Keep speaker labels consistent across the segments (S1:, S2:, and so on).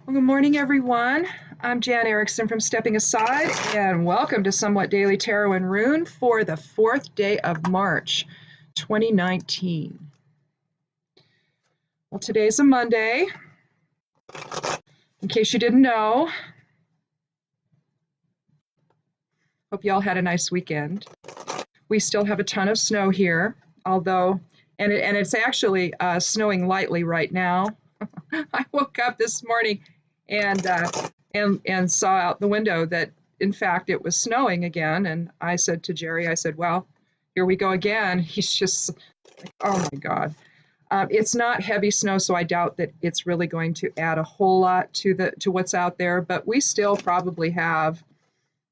S1: Well, good morning, everyone. I'm Jan Erickson from Stepping Aside, and welcome to Somewhat Daily Tarot and Rune for the 4th day of March, 2019. Well, today's a Monday. In case you didn't know, hope you all had a nice weekend. We still have a ton of snow here, although, and it's actually snowing lightly right now. I woke up this morning and saw out the window that in fact it was snowing again, and I said to Jerry, I said, well, here we go again. He's just like, oh my God. It's not heavy snow, so I doubt that it's really going to add a whole lot to what's out there, but we still probably have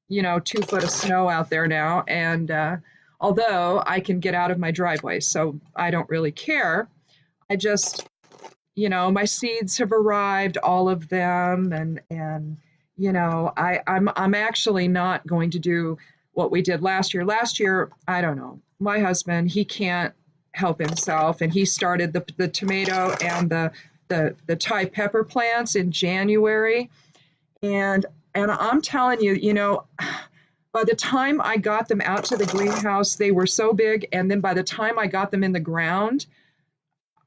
S1: 2 foot of snow out there now, and although I can get out of my driveway, so I don't really care. I just my seeds have arrived, all of them, and I'm actually not going to do what we did last year. Last year, I don't know. My husband, he can't help himself, and he started the tomato and the Thai pepper plants in January, and I'm telling you, by the time I got them out to the greenhouse, they were so big, and then by the time I got them in the ground,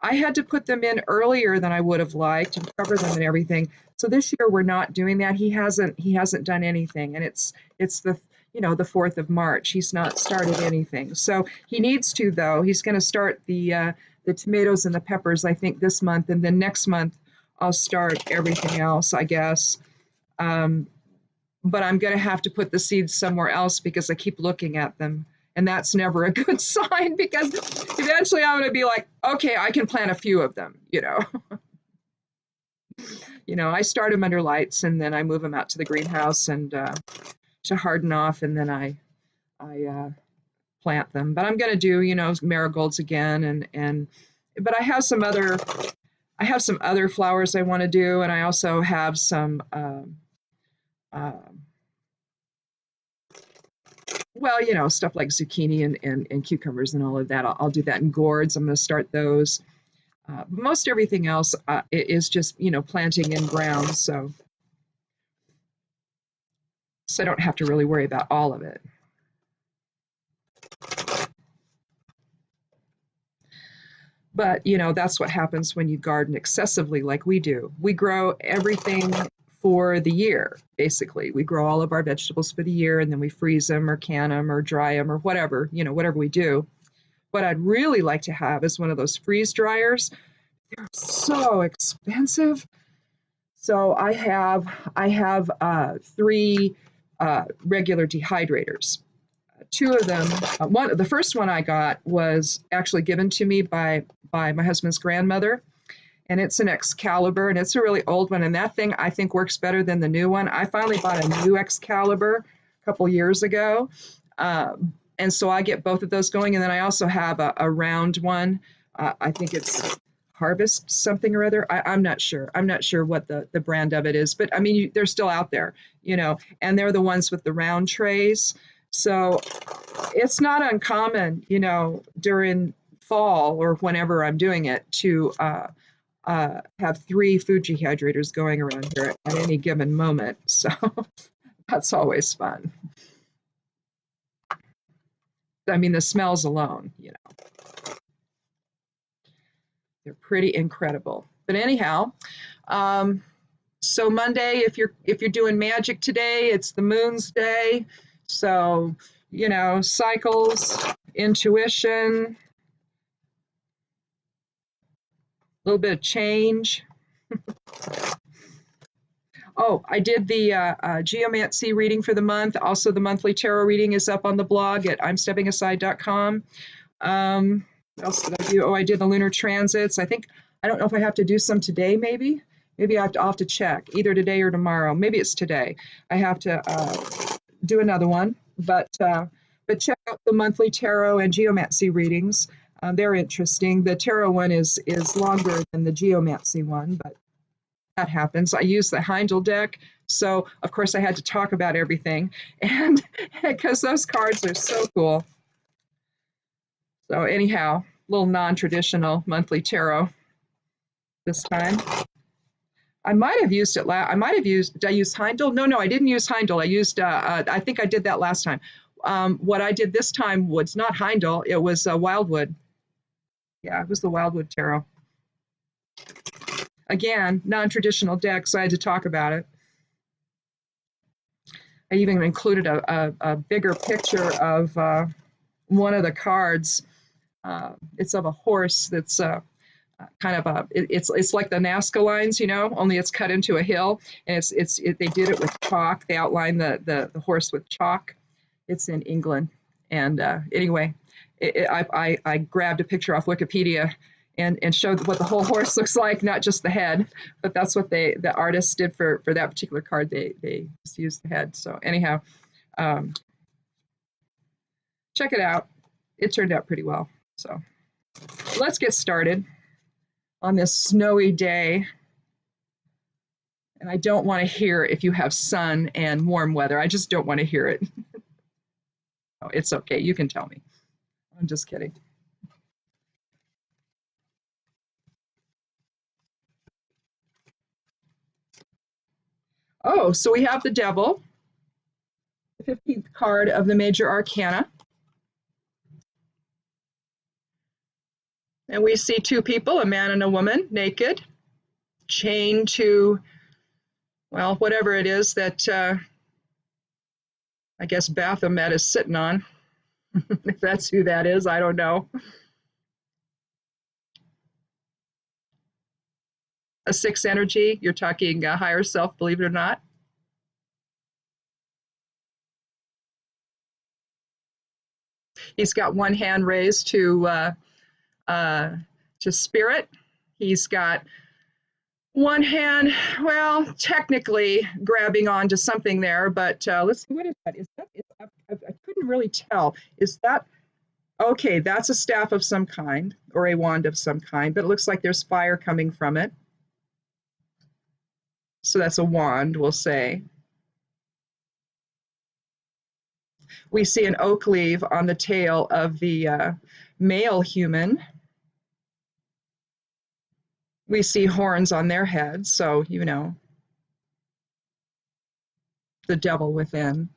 S1: I had to put them in earlier than I would have liked and cover them and everything. So this year we're not doing that. He hasn't done anything, and it's the the 4th of March. He's not started anything. So he needs to, though. He's going to start the tomatoes and the peppers, I think, this month, and then next month I'll start everything else, I guess. But I'm going to have to put the seeds somewhere else because I keep looking at them. And that's never a good sign because eventually I'm going to be like, okay, I can plant a few of them, I start them under lights and then I move them out to the greenhouse and to harden off, and then I plant them. But I'm going to do, marigolds again, but I have some other flowers I want to do, and I also have some stuff like zucchini and cucumbers and all of that. I'll do that in gourds. I'm going to start those. Most everything else is just, planting in ground. So I don't have to really worry about all of it. But, that's what happens when you garden excessively like we do. We grow everything for the year, basically. We grow all of our vegetables for the year, and then we freeze them or can them or dry them or whatever, whatever we do. What I'd really like to have is one of those freeze dryers. They're so expensive. So I have 3 regular dehydrators. 2 of them, the first one I got was actually given to me by my husband's grandmother, and it's an Excalibur, and it's a really old one, and that thing I think works better than the new one. I finally bought a new Excalibur a couple years ago, and so I get both of those going, and then I also have a round one. I think it's Harvest something or other. I'm not sure. I'm not sure what the brand of it is, but I mean, they're still out there, and they're the ones with the round trays. So it's not uncommon, during fall or whenever I'm doing it to have 3 food dehydrators going around here at any given moment. So that's always fun. I mean, the smells alone, they're pretty incredible. But anyhow, so Monday, if you're doing magic today, it's the moon's day. So, cycles, intuition, a little bit of change. Oh, I did the geomancy reading for the month. Also, the monthly tarot reading is up on the blog at imsteppingaside.com. What else did I do? Oh, I did the lunar transits. I don't know if I have to do some today, maybe. Maybe I'll have to check, either today or tomorrow. Maybe it's today. I have to do another one. But check out the monthly tarot and geomancy readings. They're interesting. The tarot one is longer than the geomancy one, but that happens. I use the Heindel deck, so of course I had to talk about everything, and because those cards are so cool. So anyhow, a little non-traditional monthly tarot this time. I might have used it. I might have used. Did I use Heindel? No, I didn't use Heindel. I used. I think I did that last time. What I did this time was not Heindel. It was Wildwood. Yeah, it was the Wildwood Tarot. Again, non-traditional deck, so I had to talk about it. I even included a bigger picture of one of the cards. It's of a horse that's kind of it's like the Nazca lines, you know, only it's cut into a hill, and they did it with chalk. They outlined the horse with chalk. It's in England, and anyway, I grabbed a picture off Wikipedia and showed what the whole horse looks like, not just the head, but that's what the artist did for that particular card. They just used the head. So anyhow, check it out. It turned out pretty well. So let's get started on this snowy day. And I don't want to hear if you have sun and warm weather. I just don't want to hear it. Oh, it's okay. You can tell me. I'm just kidding. Oh, so we have the devil, the 15th card of the major arcana. And we see two people, a man and a woman, naked, chained to, well, whatever it is that I guess Baphomet is sitting on. If that's who that is, I don't know. A sixth energy, you're talking higher self, believe it or not. He's got one hand raised to spirit. He's got one hand, well, technically grabbing onto something there, but let's see, what is that? I couldn't really tell. Is that, okay, that's a staff of some kind or a wand of some kind, but it looks like there's fire coming from it. So that's a wand, we'll say. We see an oak leaf on the tail of the male human. We see horns on their heads, so, you know, the devil within.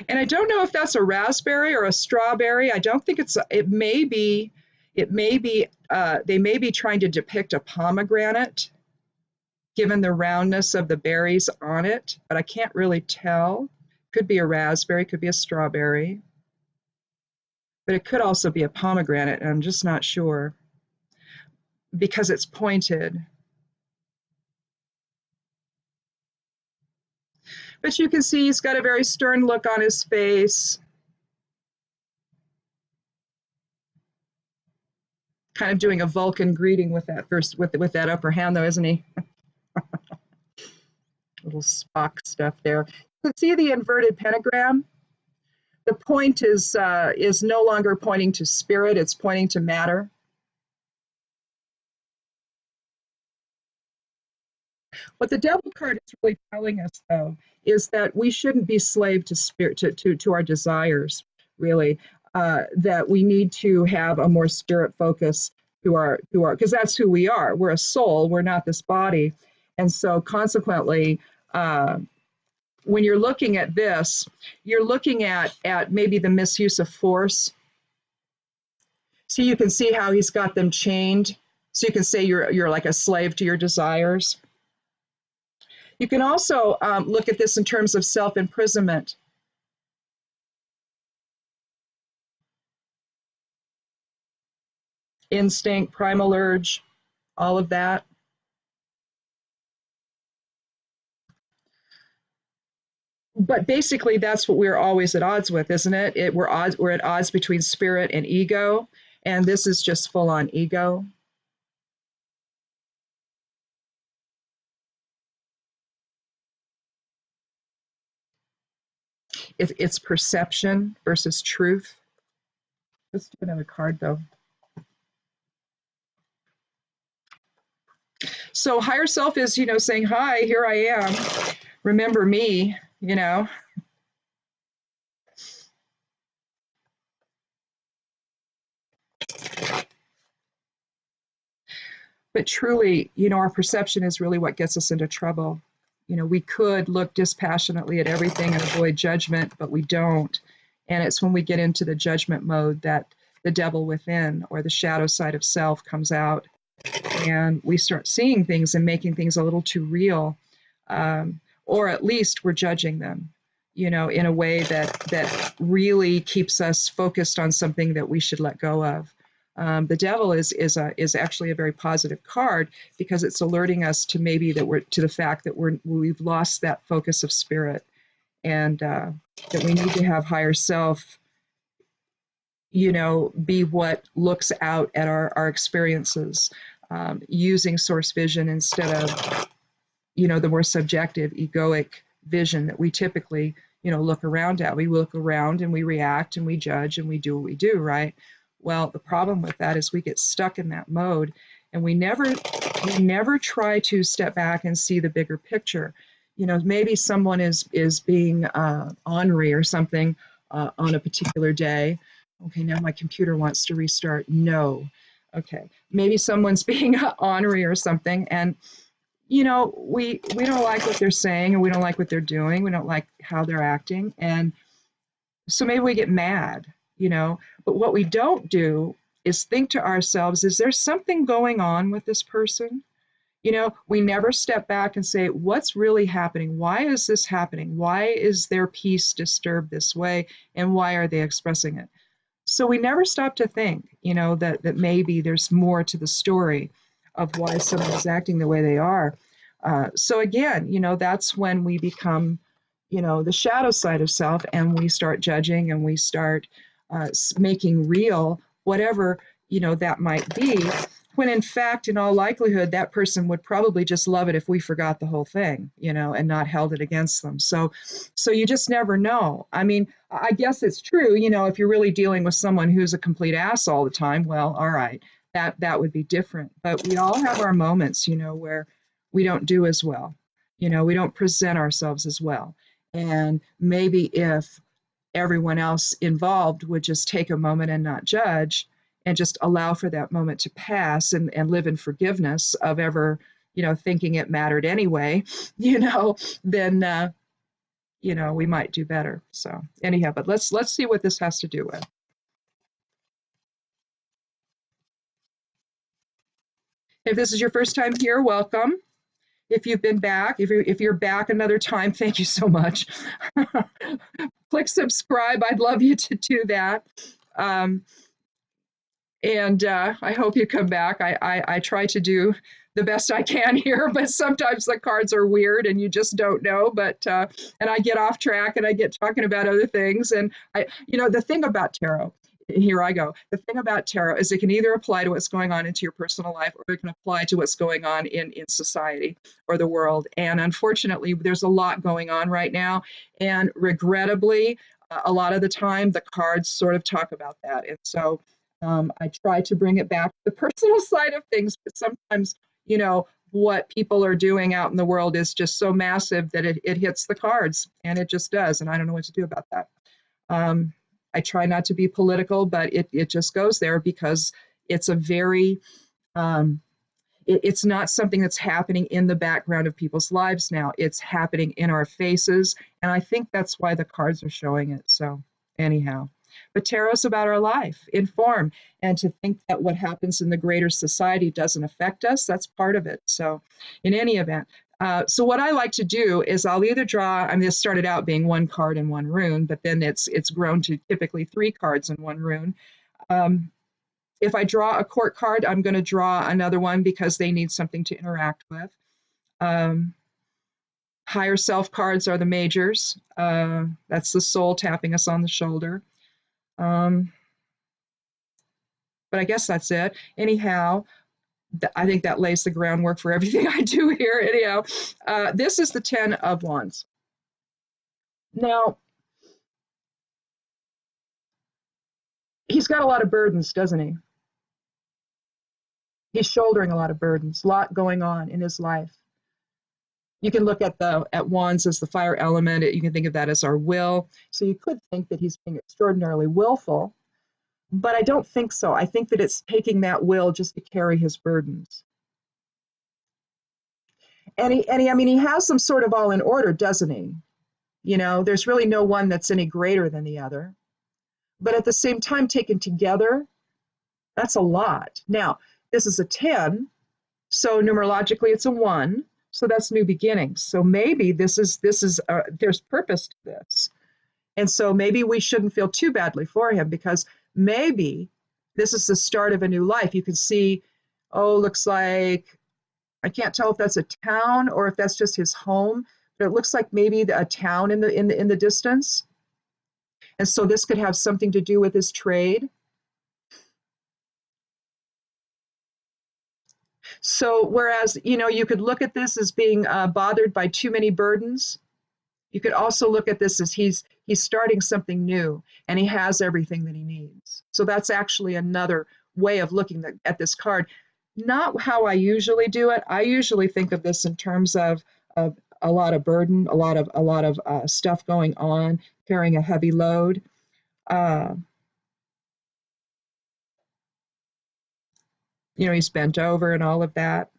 S1: And I don't know if that's a raspberry or a strawberry. I don't think it's, it may be, they may be trying to depict a pomegranate, given the roundness of the berries on it, but I can't really tell. Could be a raspberry, could be a strawberry, but it could also be a pomegranate, and I'm just not sure because it's pointed. But you can see he's got a very stern look on his face. Kind of doing a Vulcan greeting with that first, with that upper hand though, isn't he? Little Spock stuff there. You can see the inverted pentagram. The point is no longer pointing to spirit, it's pointing to matter. What the devil card is really telling us, though, is that we shouldn't be slave to spirit, to our desires, really. That we need to have a more spirit focus to our, because that's who we are. We're a soul. We're not this body, and so consequently, when you're looking at this, you're looking at maybe the misuse of force. So you can see how he's got them chained. So you can say you're like a slave to your desires. You can also look at this in terms of self-imprisonment. Instinct, primal urge, all of that. But basically, that's what we're always at odds with, isn't it? We're at odds between spirit and ego, and this is just full-on ego. It's perception versus truth. Let's do another card, though. So higher self is, saying, hi, here I am. Remember me, But truly, our perception is really what gets us into trouble. We could look dispassionately at everything and avoid judgment, but we don't. And it's when we get into the judgment mode that the devil within, or the shadow side of self, comes out, and we start seeing things and making things a little too real, or at least we're judging them, in a way that really keeps us focused on something that we should let go of. The devil is actually a very positive card, because it's alerting us to maybe to the fact that we've lost that focus of spirit, and that we need to have higher self, be what looks out at our experiences, using source vision instead of the more subjective egoic vision that we typically look around at. We look around and we react and we judge and we do what we do, right? Well, the problem with that is we get stuck in that mode, and we never try to step back and see the bigger picture. Maybe someone is being ornery or something on a particular day. Okay, now my computer wants to restart. No. Okay, maybe someone's being ornery or something, and we don't like what they're saying, and we don't like what they're doing. We don't like how they're acting, and so maybe we get mad. But what we don't do is think to ourselves, is there something going on with this person? We never step back and say, what's really happening? Why is this happening? Why is their peace disturbed this way? And why are they expressing it? So we never stop to think, that maybe there's more to the story of why someone is acting the way they are. So again, that's when we become, the shadow side of self, and we start judging, and we start making real whatever that might be, when in fact, in all likelihood, that person would probably just love it if we forgot the whole thing, and not held it against them. So you just never know. I mean, I guess it's true, if you're really dealing with someone who's a complete ass all the time, well, all right, that would be different. But we all have our moments, where we don't do as well, we don't present ourselves as well. And maybe if everyone else involved would just take a moment and not judge, and just allow for that moment to pass, and live in forgiveness of ever, thinking it mattered anyway, then, we might do better. So anyhow, but let's see what this has to do with. If this is your first time here, welcome. If you've been back, if you're back another time, thank you so much. Click subscribe. I'd love you to do that. And I hope you come back. I try to do the best I can here, but sometimes the cards are weird and you just don't know. But and I get off track and I get talking about other things. And the thing about tarot, here I go. The thing about tarot is it can either apply to what's going on into your personal life, or it can apply to what's going on in society or the world. And unfortunately, there's a lot going on right now. And regrettably, a lot of the time, the cards sort of talk about that. And so I try to bring it back to the personal side of things, but sometimes, what people are doing out in the world is just so massive that it hits the cards, and it just does. And I don't know what to do about that. I try not to be political, but it just goes there, because it's a very, it's not something that's happening in the background of people's lives now. It's happening in our faces. And I think that's why the cards are showing it. So anyhow. But tarot's about our life in form, and to think that what happens in the greater society doesn't affect us, that's part of it. So in any event, so what I like to do is I'll either draw, I mean, it started out being one card and one rune, but then it's grown to typically 3 cards and 1 rune. If I draw a court card, I'm going to draw another one because they need something to interact with. Higher self cards are the majors. That's the soul tapping us on the shoulder. But I guess that's it. Anyhow, I think that lays the groundwork for everything I do here. Anyhow, this is the 10 of Wands. Now, he's got a lot of burdens, doesn't he? He's shouldering a lot of burdens, a lot going on in his life. You can look at Wands as the fire element. You can think of that as our will. So you could think that he's being extraordinarily willful, but I don't think so. I think that it's taking that will just to carry his burdens. I mean, he has them sort of all in order, doesn't he? You know, there's really no one that's any greater than the other. But at the same time, taken together, that's a lot. Now, this is a 10, so numerologically it's a 1, so that's new beginnings. So maybe there's purpose to this. And so maybe we shouldn't feel too badly for him, because maybe this is the start of a new life. You can see, oh, looks like, I can't tell if that's a town or if that's just his home, but it looks like maybe a town in the distance. And so this could have something to do with his trade. So whereas, you know, you could look at this as being bothered by too many burdens, you could also look at this as he's starting something new and he has everything that he needs. So that's actually another way of looking at this card. Not how I usually do it. I usually think of this in terms of a lot of burden, a lot of stuff going on, carrying a heavy load. You know, he's bent over and all of that.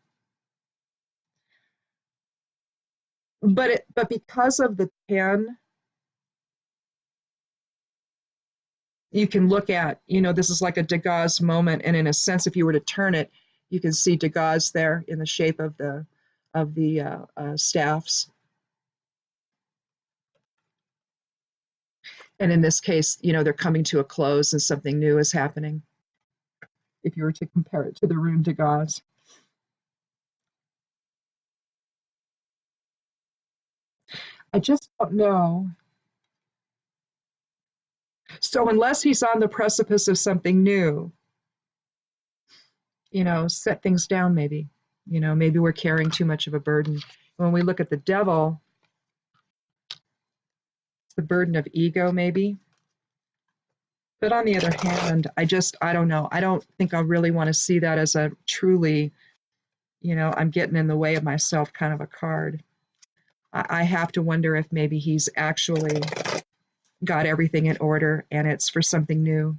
S1: But because of the 10, you can look at, you know, this is like a Degas moment, and in a sense, if you were to turn it, you can see Degas there in the shape of the staffs. And in this case, you know, they're coming to a close and something new is happening, if you were to compare it to the rune Degas. I just don't know. So unless he's on the precipice of something new, you know, set things down maybe. You know, maybe we're carrying too much of a burden. When we look at the devil, it's the burden of ego maybe. But on the other hand, I don't know. I don't think I really want to see that as a truly, you know, I'm getting in the way of myself kind of a card. I have to wonder if maybe he's actually got everything in order and it's for something new.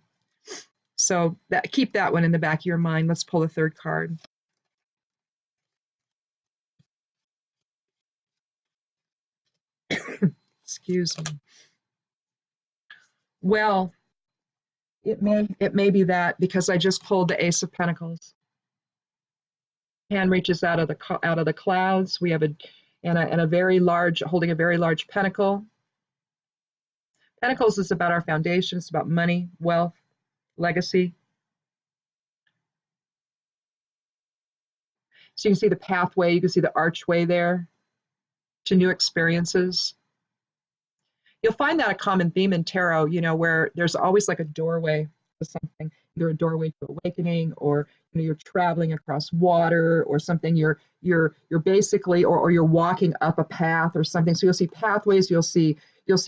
S1: So keep that one in the back of your mind. Let's pull the third card. Excuse me. Well, it may be that, because I just pulled the Ace of Pentacles. Hand reaches out of the clouds. We have a very large, holding a very large pentacle. Pentacles is about our foundation. It's about money, wealth, legacy. So you can see the pathway, you can see the archway there to new experiences. You'll find that a common theme in tarot, you know, where there's always like a doorway to something, either a doorway to awakening, or you know, you're traveling across water or something. You're basically, or you're walking up a path or something. So you'll see pathways. You'll see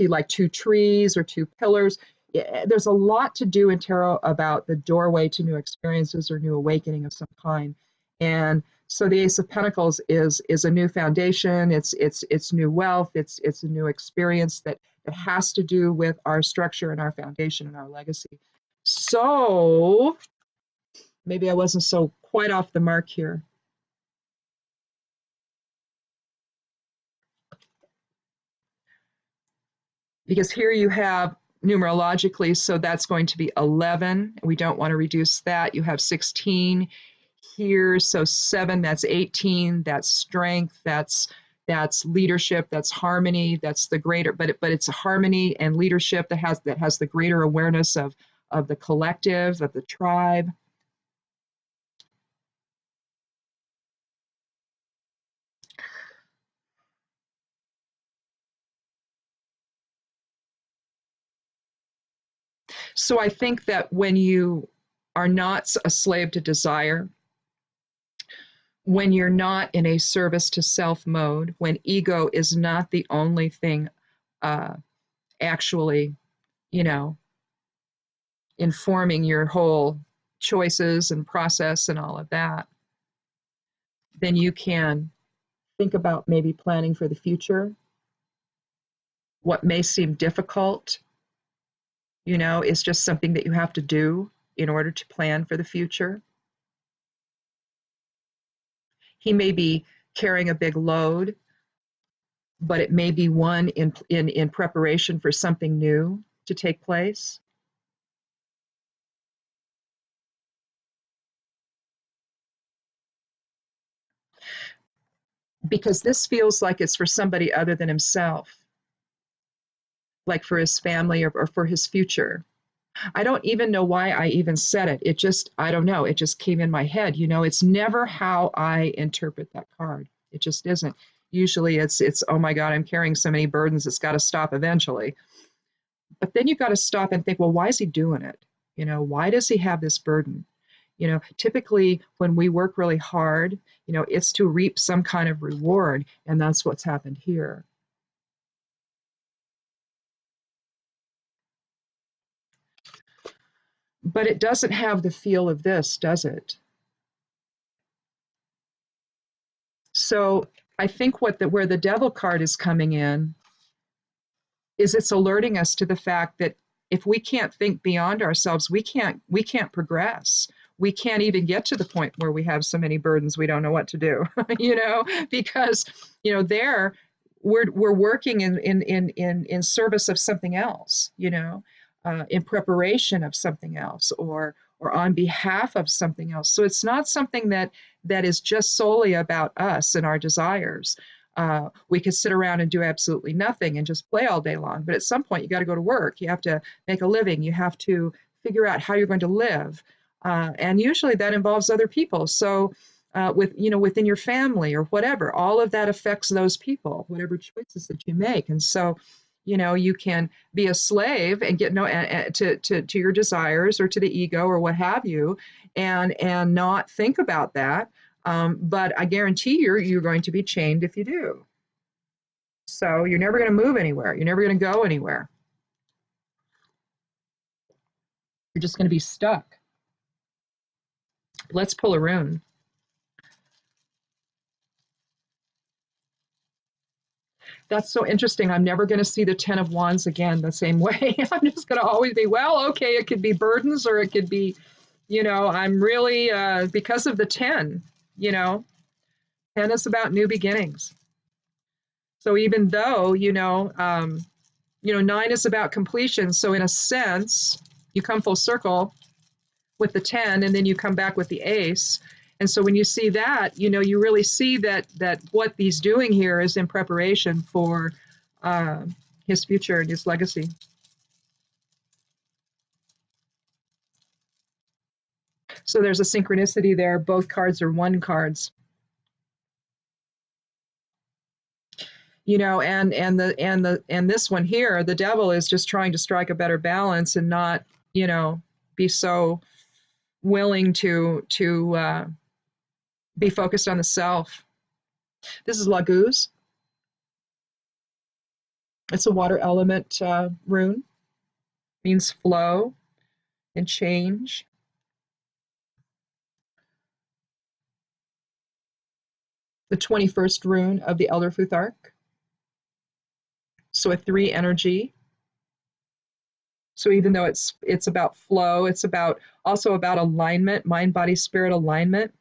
S1: like two trees or two pillars. There's a lot to do in tarot about the doorway to new experiences or new awakening of some kind. And so the Ace of Pentacles is a new foundation. It's new wealth. It's a new experience that has to do with our structure and our foundation and our legacy. So maybe I wasn't so quite off the mark here. Because here you have numerologically, so that's going to be 11. We don't want to reduce that. You have 16 here, so 7, that's 18, that's strength, that's leadership, that's harmony, that's the greater, but it's a harmony and leadership that has the greater awareness of the collective, of the tribe. So I think that when you are not a slave to desire, when you're not in a service to self mode, when ego is not the only thing actually, you know, informing your whole choices and process and all of that, then you can think about maybe planning for the future. What may seem difficult, you know, is just something that you have to do in order to plan for the future. He may be carrying a big load, but it may be one in preparation for something new to take place. Because this feels like it's for somebody other than himself, like for his family or for his future. I don't even know why I even said it. It just, I don't know. It just came in my head. You know, it's never how I interpret that card. It just isn't. Usually it's oh my God, I'm carrying so many burdens, it's got to stop eventually. But then you've got to stop and think, well, why is he doing it? You know, why does he have this burden? You know, typically when we work really hard, you know, it's to reap some kind of reward, and that's what's happened here. But it doesn't have the feel of this, does it? So I think where the devil card is coming in is it's alerting us to the fact that if we can't think beyond ourselves, we can't progress. We can't even get to the point where we have so many burdens we don't know what to do, you know, because you know there we're working in service of something else, you know, in preparation of something else, or on behalf of something else. So it's not something that is just solely about us and our desires. We could sit around and do absolutely nothing and just play all day long. But at some point, you got to go to work. You have to make a living. You have to figure out how you're going to live, and usually that involves other people. So, within your family or whatever, all of that affects those people, whatever choices that you make. And so, you know, you can be a slave and get no to your desires or to the ego or what have you, and not think about that. But I guarantee you're going to be chained if you do. So you're never going to move anywhere. You're never going to go anywhere. You're just going to be stuck. Let's pull a rune. That's so interesting. I'm never going to see the 10 of Wands again the same way. I'm just going to always be, well, okay, it could be burdens or it could be, you know, I'm really, because of the 10, you know, 10 is about new beginnings. So even though, 9 is about completion. So in a sense, you come full circle with the 10 and then you come back with the ace. And so when you see that, you know, you really see that what he's doing here is in preparation for his future and his legacy. So there's a synchronicity there. Both cards are one cards. You know, and this one here, the devil is just trying to strike a better balance and not, you know, be so willing to be focused on the self. This is Laguz. It's a water element rune. Means flow and change. The 21st rune of the Elder Futhark. So a 3 energy. So even though it's about flow, it's also about alignment, mind, body, spirit alignment.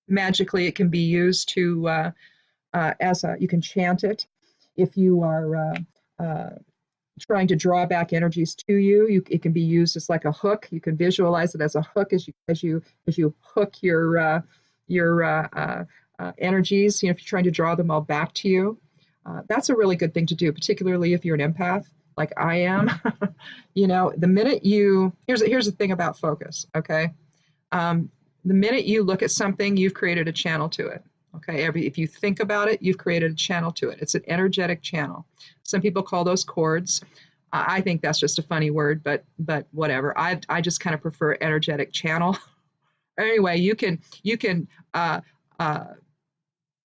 S1: Magically, it can be used to you can chant it if you are trying to draw back energies to you. It can be used as like a hook. You can visualize it as a hook as you hook your energies. You know, if you're trying to draw them all back to you, that's a really good thing to do, particularly if you're an empath like I am. You know, the minute here's the thing about focus. Okay, the minute you look at something, you've created a channel to it. Okay, if you think about it, you've created a channel to it. It's an energetic channel. Some people call those cords. I think that's just a funny word, but whatever. I just kind of prefer energetic channel. Anyway, you can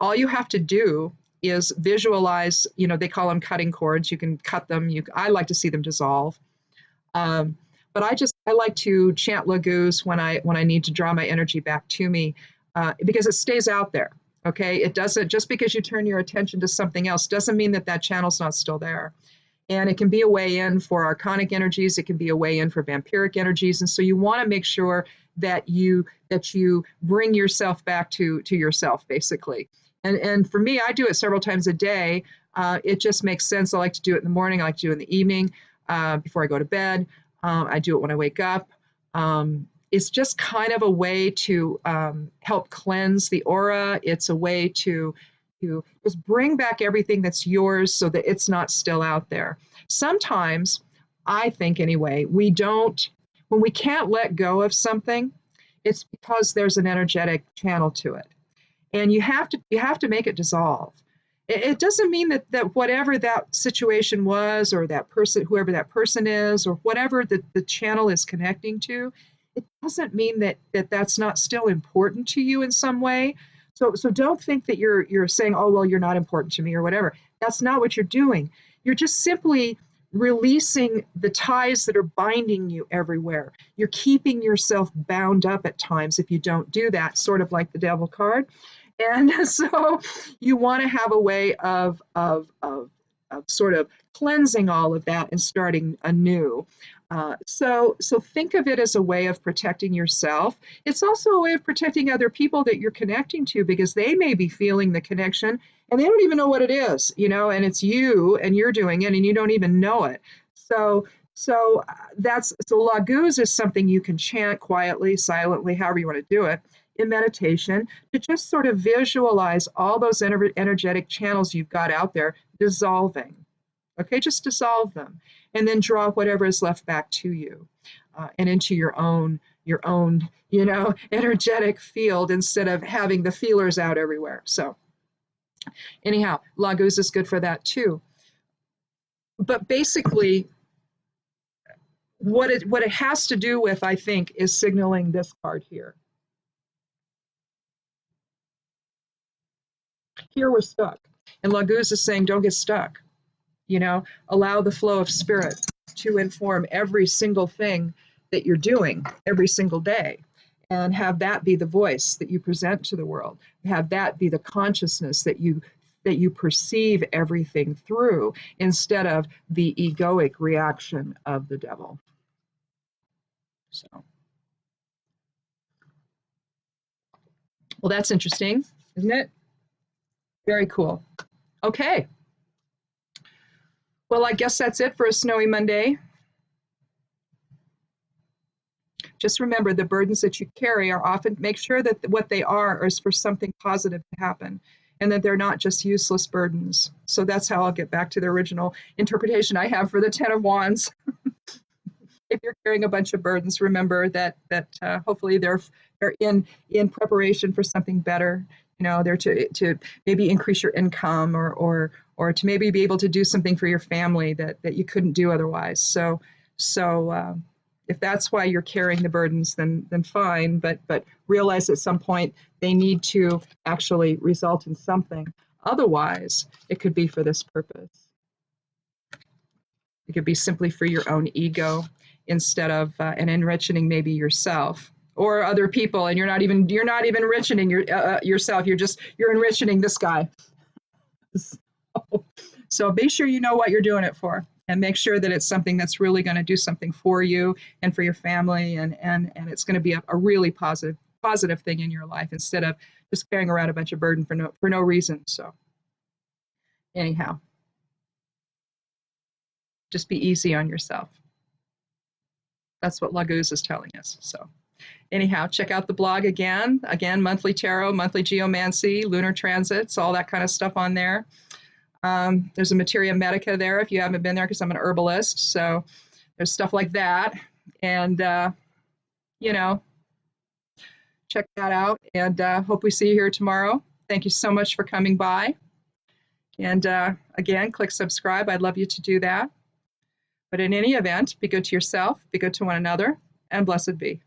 S1: all you have to do is visualize. You know, they call them cutting cords. You can cut them. I like to see them dissolve. But I like to chant Laguz when I need to draw my energy back to me, because it stays out there. Okay, it doesn't, just because you turn your attention to something else doesn't mean that channel's not still there. And it can be a way in for archonic energies. It can be a way in for vampiric energies. And so you want to make sure that you bring yourself back to yourself, basically. And for me, I do it several times a day. It just makes sense. I like to do it in the morning. I like to do it in the evening before I go to bed. I do it when I wake up. It's just kind of a way to help cleanse the aura. It's a way to just bring back everything that's yours so that it's not still out there. Sometimes, I think anyway, when we can't let go of something, it's because there's an energetic channel to it. And you have to make it dissolve. It doesn't mean that whatever that situation was, or that person, whoever that person is, or whatever the channel is connecting to, it doesn't mean that that's not still important to you in some way. So don't think that you're saying, oh well, you're not important to me or whatever. That's not what you're doing. You're just simply releasing the ties that are binding you everywhere. You're keeping yourself bound up at times if you don't do that, sort of like the devil card. And so you want to have a way of sort of cleansing all of that and starting anew. So think of it as a way of protecting yourself. It's also a way of protecting other people that you're connecting to, because they may be feeling the connection and they don't even know what it is, and it's you and you're doing it and you don't even know it. So Laguz is something you can chant quietly, silently, however you want to do it, in meditation, to just sort of visualize all those energetic channels you've got out there dissolving. Okay, just dissolve them, and then draw whatever is left back to you, and into your own energetic field, instead of having the feelers out everywhere. So anyhow, Laguz is good for that too. But basically, what it has to do with, I think, is signaling this card here. Here we're stuck. And Laguz is saying, don't get stuck. Allow the flow of spirit to inform every single thing that you're doing every single day, and have that be the voice that you present to the world. Have that be the consciousness that you perceive everything through, instead of the egoic reaction of the devil. So, well, that's interesting, isn't it? Very cool. Okay. Well, I guess that's it for a snowy Monday. Just remember, the burdens that you carry are often, make sure that what they are is for something positive to happen, and that they're not just useless burdens. So that's how I'll get back to the original interpretation I have for the Ten of Wands. If you're carrying a bunch of burdens, remember that hopefully they're in preparation for something better. They're to maybe increase your income, or to maybe be able to do something for your family that you couldn't do otherwise. So if that's why you're carrying the burdens, then fine. But realize at some point they need to actually result in something. Otherwise, it could be for this purpose. It could be simply for your own ego, instead of and enriching maybe yourself or other people, and you're not even enriching yourself. You're enriching this guy. So be sure you know what you're doing it for, and make sure that it's something that's really going to do something for you and for your family, and it's going to be a really positive thing in your life, instead of just carrying around a bunch of burden for no reason. So anyhow, just be easy on yourself. That's what Laguz is telling us. So anyhow, check out the blog again, monthly tarot, monthly geomancy, lunar transits, all that kind of stuff on there. There's a Materia Medica there if you haven't been there, because I'm an herbalist. So there's stuff like that. And, check that out. And hope we see you here tomorrow. Thank you so much for coming by. And again, click subscribe. I'd love you to do that. But in any event, be good to yourself, be good to one another, and blessed be.